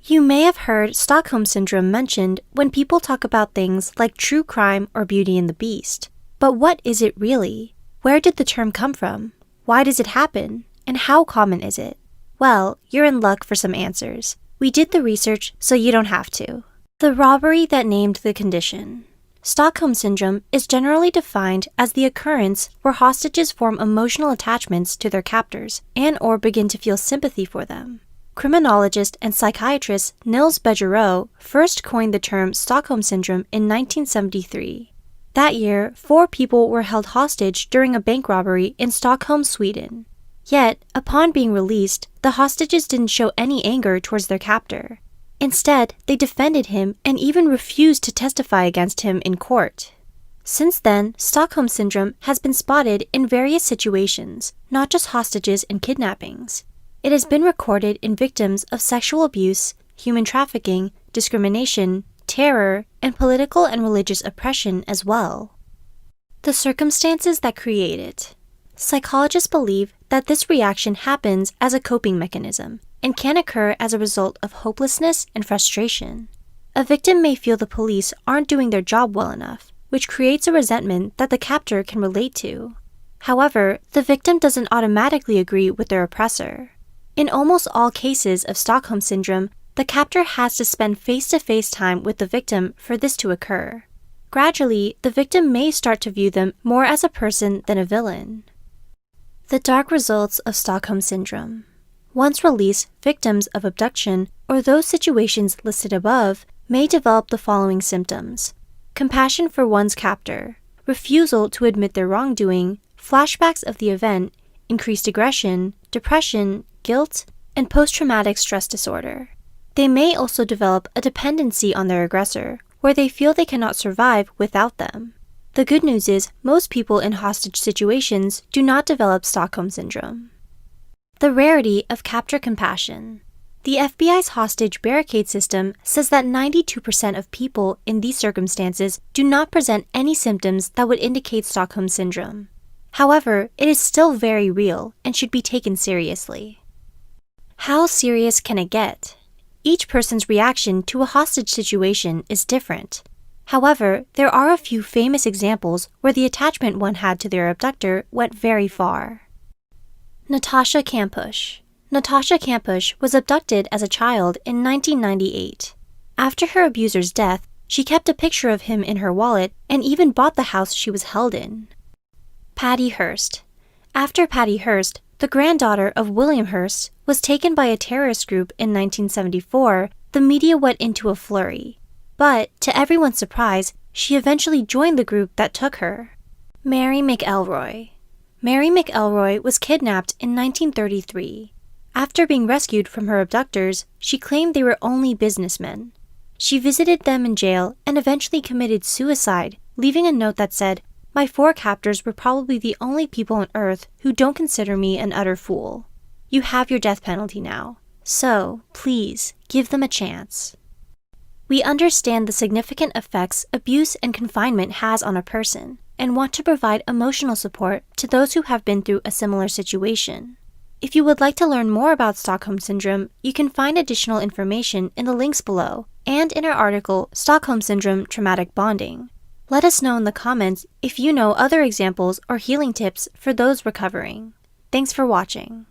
You may have heard Stockholm Syndrome mentioned when people talk about things like true crime or Beauty and the Beast. But what is it really? Where did the term come from? Why does it happen? And how common is it? Well, you're in luck for some answers. We did the research so you don't have to. The robbery that named the condition. Stockholm Syndrome is generally defined as the occurrence where hostages form emotional attachments to their captors and/or begin to feel sympathy for them. Criminologist and psychiatrist Nils Bejerot first coined the term Stockholm Syndrome in 1973. That year, 4 people were held hostage during a bank robbery in Stockholm, Sweden. Yet, upon being released, the hostages didn't show any anger towards their captor. Instead, they defended him and even refused to testify against him in court. Since then, Stockholm Syndrome has been spotted in various situations, not just hostages and kidnappings. It has been recorded in victims of sexual abuse, human trafficking, discrimination, terror, and political and religious oppression as well. The circumstances that create it. Psychologists believe that this reaction happens as a coping mechanism and can occur as a result of hopelessness and frustration. A victim may feel the police aren't doing their job well enough, which creates a resentment that the captor can relate to. However, the victim doesn't automatically agree with their oppressor. In almost all cases of Stockholm Syndrome, the captor has to spend face-to-face time with the victim for this to occur. Gradually, the victim may start to view them more as a person than a villain. The dark results of Stockholm Syndrome. Once released, victims of abduction, or those situations listed above, may develop the following symptoms: compassion for one's captor, refusal to admit their wrongdoing, flashbacks of the event, increased aggression, depression, guilt, and post-traumatic stress disorder. They may also develop a dependency on their aggressor, where they feel they cannot survive without them. The good news is most people in hostage situations do not develop Stockholm Syndrome. The rarity of captor compassion. The FBI's hostage barricade system says that 92% of people in these circumstances do not present any symptoms that would indicate Stockholm Syndrome. However, it is still very real and should be taken seriously. How serious can it get? Each person's reaction to a hostage situation is different. However, there are a few famous examples where the attachment one had to their abductor went very far. Natasha Kampusch. Natasha Kampusch was abducted as a child in 1998. After her abuser's death, she kept a picture of him in her wallet and even bought the house she was held in. Patty Hearst. After Patty Hearst, the granddaughter of William Hearst, was taken by a terrorist group in 1974, the media went into a flurry. But, to everyone's surprise, she eventually joined the group that took her. Mary McElroy. Mary McElroy was kidnapped in 1933. After being rescued from her abductors, she claimed they were only businessmen. She visited them in jail and eventually committed suicide, leaving a note that said, "My 4 captors were probably the only people on earth who don't consider me an utter fool. You have your death penalty now, so please give them a chance." We understand the significant effects abuse and confinement has on a person and want to provide emotional support to those who have been through a similar situation. If you would like to learn more about Stockholm Syndrome, you can find additional information in the links below and in our article, Stockholm Syndrome Traumatic Bonding. Let us know in the comments if you know other examples or healing tips for those recovering. Thanks for watching.